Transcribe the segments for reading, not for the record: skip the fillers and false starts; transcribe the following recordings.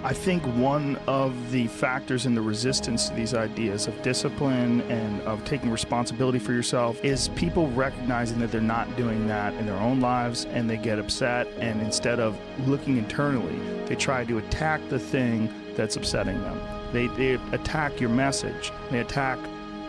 I think one of the factors in the resistance to these ideas of discipline and of taking responsibility for yourself is people recognizing that they're not doing that in their own lives, and they get upset, and instead of looking internally, they try to attack the thing that's upsetting them. They attack your message, they attack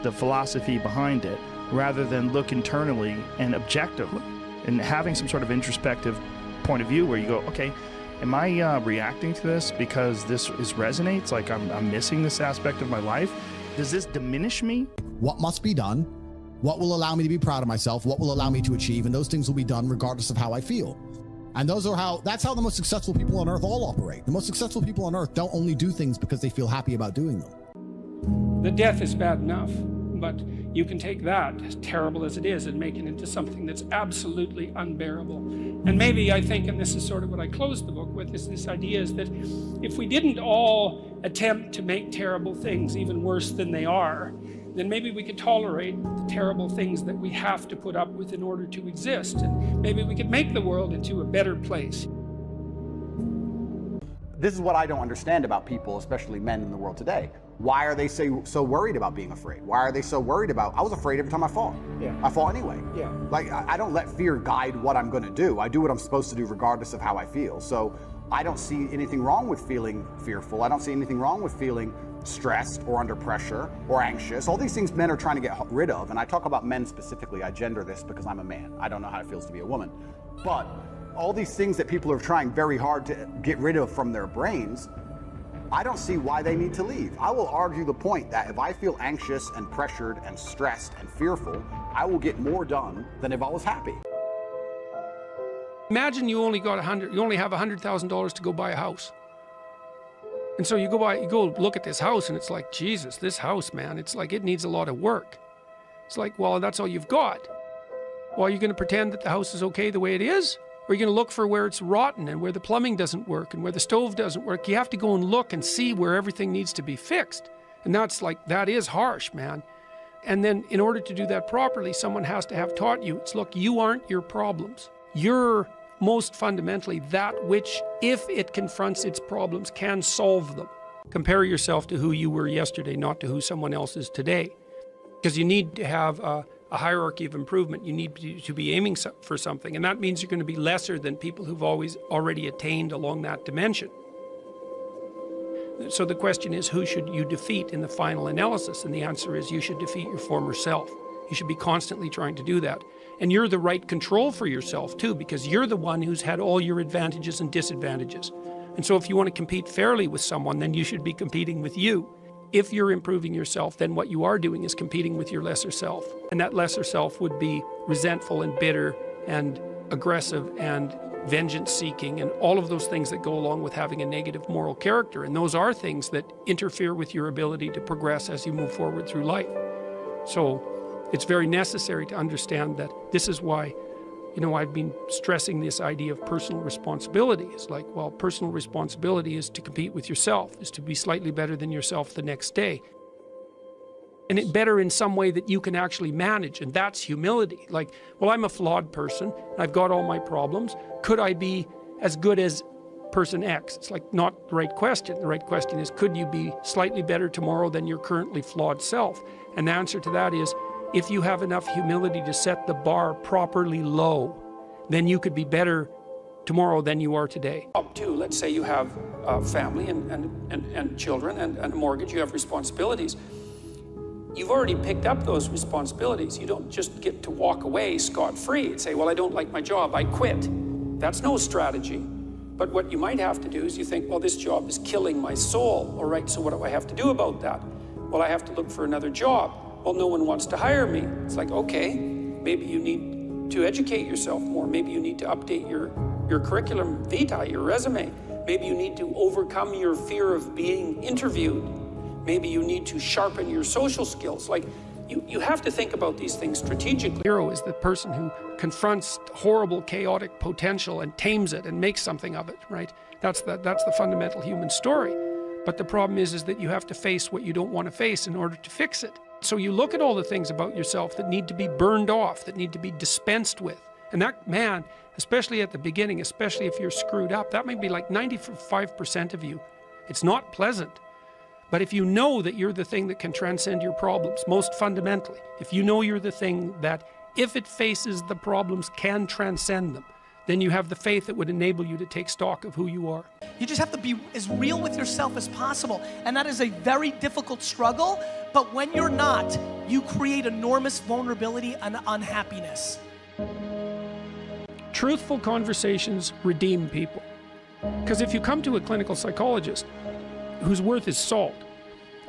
the philosophy behind it, rather than look internally and objectively, and having some sort of introspective point of view where you go, okay, am I reacting to this because this resonates? Like I'm missing this aspect of my life? Does this diminish me? What must be done? What will allow me to be proud of myself? What will allow me to achieve? And those things will be done regardless of how I feel. And that's how the most successful people on earth all operate. The most successful people on earth don't only do things because they feel happy about doing them. The death is bad enough, but you can take that, as terrible as it is, and make it into something that's absolutely unbearable. And maybe I think, and this is sort of what I closed the book with, is this idea is that if we didn't all attempt to make terrible things even worse than they are, then maybe we could tolerate the terrible things that we have to put up with in order to exist. And maybe we could make the world into a better place. This is what I don't understand about people, especially men in the world today. Why are they so worried about being afraid? Why are they so worried about, I was afraid every time I fought. Yeah. I fought anyway. Yeah. Like, I don't let fear guide what I'm gonna do. I do what I'm supposed to do regardless of how I feel. So I don't see anything wrong with feeling fearful. I don't see anything wrong with feeling stressed or under pressure or anxious. All these things men are trying to get rid of. And I talk about men specifically. I gender this because I'm a man. I don't know how it feels to be a woman. But all these things that people are trying very hard to get rid of from their brains, I don't see why they need to leave. I will argue the point that if I feel anxious and pressured and stressed and fearful, I will get more done than if I was happy. Imagine you only have $100,000 to go buy a house. And so you go look at this house, and it's like, Jesus, this house, man, it's like it needs a lot of work. It's like, well, that's all you've got. Well, are you going to pretend that the house is okay the way it is? Or are you going to look for where it's rotten and where the plumbing doesn't work and where the stove doesn't work? You have to go and look and see where everything needs to be fixed. And that is harsh, man. And then in order to do that properly, someone has to have taught you, look, you aren't your problems. You're most fundamentally that which, if it confronts its problems, can solve them. Compare yourself to who you were yesterday, not to who someone else is today. Because you need to have a hierarchy of improvement. You need to be aiming for something, and that means you're going to be lesser than people who've already attained along that dimension. So the question is, who should you defeat in the final analysis? And the answer is, you should defeat your former self. You should be constantly trying to do that. And you're the right control for yourself too, because you're the one who's had all your advantages and disadvantages. And so if you want to compete fairly with someone, then you should be competing with you. If you're improving yourself, then what you are doing is competing with your lesser self. And that lesser self would be resentful and bitter and aggressive and vengeance-seeking and all of those things that go along with having a negative moral character. And those are things that interfere with your ability to progress as you move forward through life. So it's very necessary to understand that this is why, I've been stressing this idea of personal responsibility. It's like, well, personal responsibility is to compete with yourself, is to be slightly better than yourself the next day. And it better in some way that you can actually manage, and that's humility. Like, well, I'm a flawed person, I've got all my problems. Could I be as good as person X? It's like not the right question. The right question is, could you be slightly better tomorrow than your currently flawed self? And the answer to that is, if you have enough humility to set the bar properly low, then you could be better tomorrow than you are today. Up to, let's say you have a family and children and a mortgage, you have responsibilities. You've already picked up those responsibilities. You don't just get to walk away scot-free and say, well, I don't like my job, I quit. That's no strategy. But what you might have to do is you think, well, this job is killing my soul. All right, so what do I have to do about that? Well, I have to look for another job. Well, no one wants to hire me. It's like, okay, maybe you need to educate yourself more. Maybe you need to update your curriculum vitae, your resume. Maybe you need to overcome your fear of being interviewed. Maybe you need to sharpen your social skills. Like, you have to think about these things strategically. Hero is the person who confronts horrible, chaotic potential and tames it and makes something of it, right? That's the fundamental human story. But the problem is that you have to face what you don't want to face in order to fix it. So you look at all the things about yourself that need to be burned off, that need to be dispensed with. And that, man, especially at the beginning, especially if you're screwed up, that may be like 95% of you. It's not pleasant. But if you know that you're the thing that can transcend your problems, most fundamentally, if you know you're the thing that, if it faces the problems, can transcend them, then you have the faith that would enable you to take stock of who you are. You just have to be as real with yourself as possible. And that is a very difficult struggle, but when you're not, you create enormous vulnerability and unhappiness. Truthful conversations redeem people. Because if you come to a clinical psychologist whose worth is salt,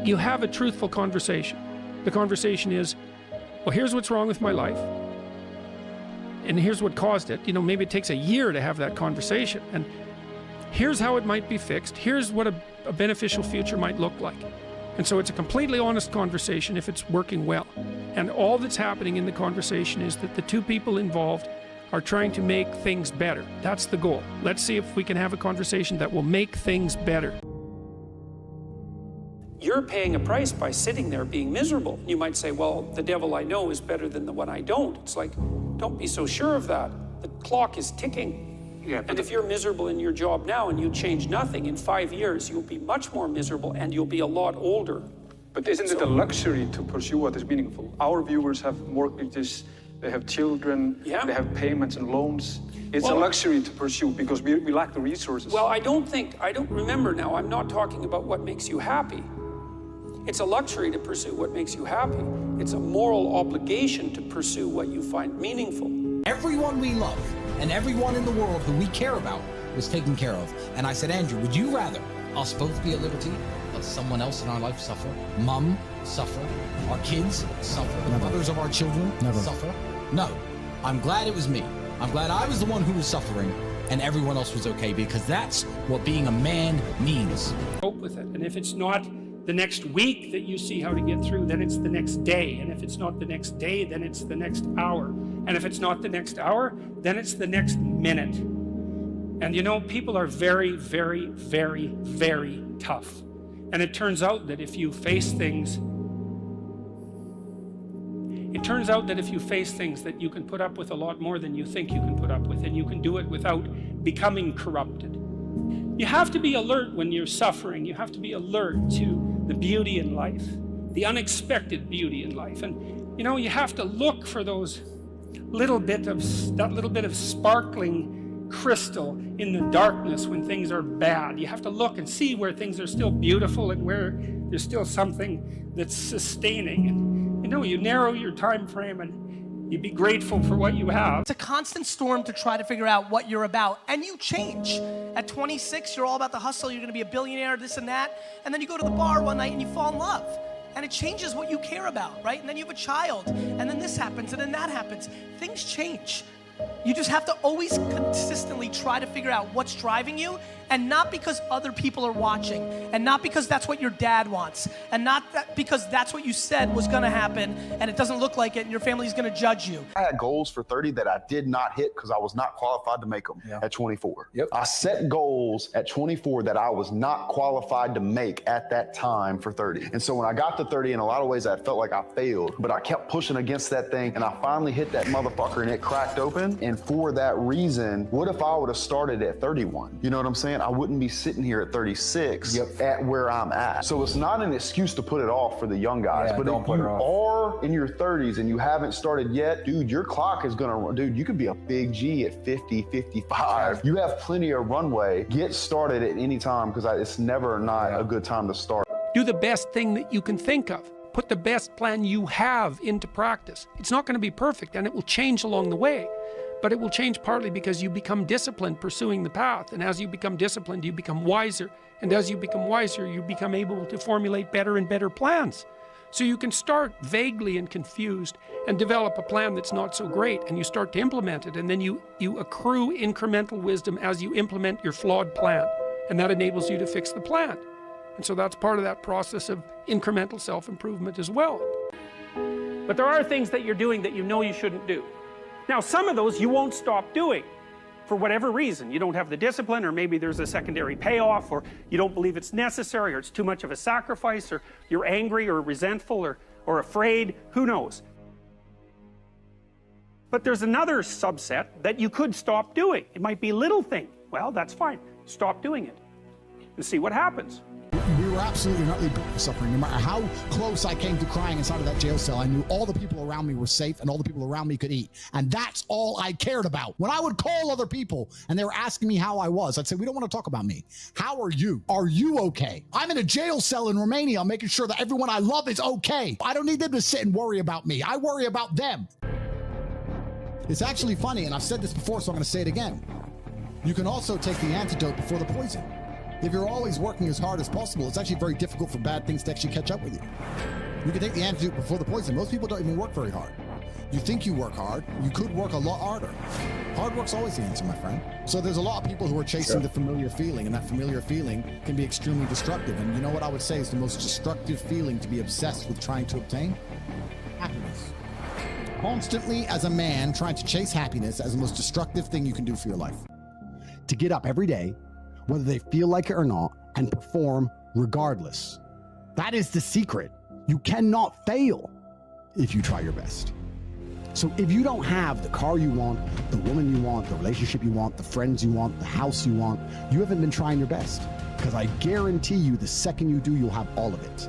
you have a truthful conversation. The conversation is, well, here's what's wrong with my life. And here's what caused it. You know, maybe it takes a year to have that conversation. And here's how it might be fixed. Here's what a beneficial future might look like. And so it's a completely honest conversation if it's working well. And all that's happening in the conversation is that the two people involved are trying to make things better. That's the goal. Let's see if we can have a conversation that will make things better. You're paying a price by sitting there being miserable. You might say, well, the devil I know is better than the one I don't. It's like, don't be so sure of that. The clock is ticking. Yeah, and if you're miserable in your job now and you change nothing, in 5 years, you'll be much more miserable and you'll be a lot older. But isn't it a luxury to pursue what is meaningful? Our viewers have mortgages, they have children, they have payments and loans. It's a luxury to pursue because we lack the resources. Well, I don't remember now, I'm not talking about what makes you happy. It's a luxury to pursue what makes you happy. It's a moral obligation to pursue what you find meaningful. Everyone we love and everyone in the world who we care about was taken care of. And I said, Andrew, would you rather us both be at liberty, but someone else in our life suffer? Mom suffer, our kids suffer, the mothers of our children suffer? No, I'm glad it was me. I'm glad I was the one who was suffering and everyone else was okay, because that's what being a man means. Cope with it, and if it's not the next week that you see how to get through, then it's the next day. And if it's not the next day, then it's the next hour. And if it's not the next hour, then it's the next minute. And you know, people are very, very, very, very tough. And it turns out that if you face things, that you can put up with a lot more than you think you can put up with, and you can do it without becoming corrupted. You have to be alert when you're suffering. You have to be alert to the beauty in life, the unexpected beauty in life. And you know, you have to look for those that little bit of sparkling crystal in the darkness when things are bad. You have to look and see where things are still beautiful and where there's still something that's sustaining. And you know, you narrow your time frame and you be grateful for what you have. It's a constant storm to try to figure out what you're about, and you change. At 26, you're all about the hustle, you're gonna be a billionaire, this and that, and then you go to the bar one night and you fall in love. And it changes what you care about, right? And then you have a child, and then this happens, and then that happens. Things change. You just have to always consistently try to figure out what's driving you, and not because other people are watching, and not because that's what your dad wants, and not because that's what you said was gonna happen, and it doesn't look like it, and your family's gonna judge you. I had goals for 30 that I did not hit because I was not qualified to make them at 24. I set goals at 24 that I was not qualified to make at that time for 30. And so when I got to 30, in a lot of ways, I felt like I failed, but I kept pushing against that thing, and I finally hit that motherfucker, and it cracked open. And for that reason, what if I would have started at 31? You know what I'm saying? I wouldn't be sitting here at 36 at where I'm at. So it's not an excuse to put it off for the young guys, but if you are in your 30s and you haven't started yet, dude, your clock is gonna run. Dude, you could be a big G at 50, 55. You have plenty of runway. Get started at any time, because it's never not a good time to start. Do the best thing that you can think of. Put the best plan you have into practice. It's not gonna be perfect, and it will change along the way. But it will change partly because you become disciplined pursuing the path. And as you become disciplined, you become wiser. And as you become wiser, you become able to formulate better and better plans. So you can start vaguely and confused and develop a plan that's not so great, and you start to implement it. And then you accrue incremental wisdom as you implement your flawed plan. And that enables you to fix the plan. And so that's part of that process of incremental self-improvement as well. But there are things that you're doing that you know you shouldn't do. Now, some of those you won't stop doing for whatever reason. You don't have the discipline, or maybe there's a secondary payoff, or you don't believe it's necessary, or it's too much of a sacrifice, or you're angry or resentful or afraid, who knows. But there's another subset that you could stop doing. It might be a little thing. Well, that's fine. Stop doing it. and see what happens. We were absolutely not suffering. No matter how close I came to crying inside of that jail cell, I knew all the people around me were safe and all the people around me could eat. And that's all I cared about. When I would call other people and they were asking me how I was, I'd say, we don't want to talk about me. How are you? Are you okay? I'm in a jail cell in Romania, making sure that everyone I love is okay. I don't need them to sit and worry about me. I worry about them. It's actually funny, and I've said this before, so I'm going to say it again. You can also take the antidote before the poison. If you're always working as hard as possible, it's actually very difficult for bad things to actually catch up with you. You can take the antidote before the poison. Most people don't even work very hard. You think you work hard, you could work a lot harder. Hard work's always the answer, my friend. So there's a lot of people who are chasing the familiar feeling, and that familiar feeling can be extremely destructive. And you know what I would say is the most destructive feeling to be obsessed with trying to obtain? Happiness. Constantly, as a man, trying to chase happiness as the most destructive thing you can do for your life. To get up every day, whether they feel like it or not, and perform regardless. That is the secret. You cannot fail if you try your best. So if you don't have the car you want, the woman you want, the relationship you want, the friends you want, the house you want, you haven't been trying your best. Because I guarantee you the second you do, you'll have all of it.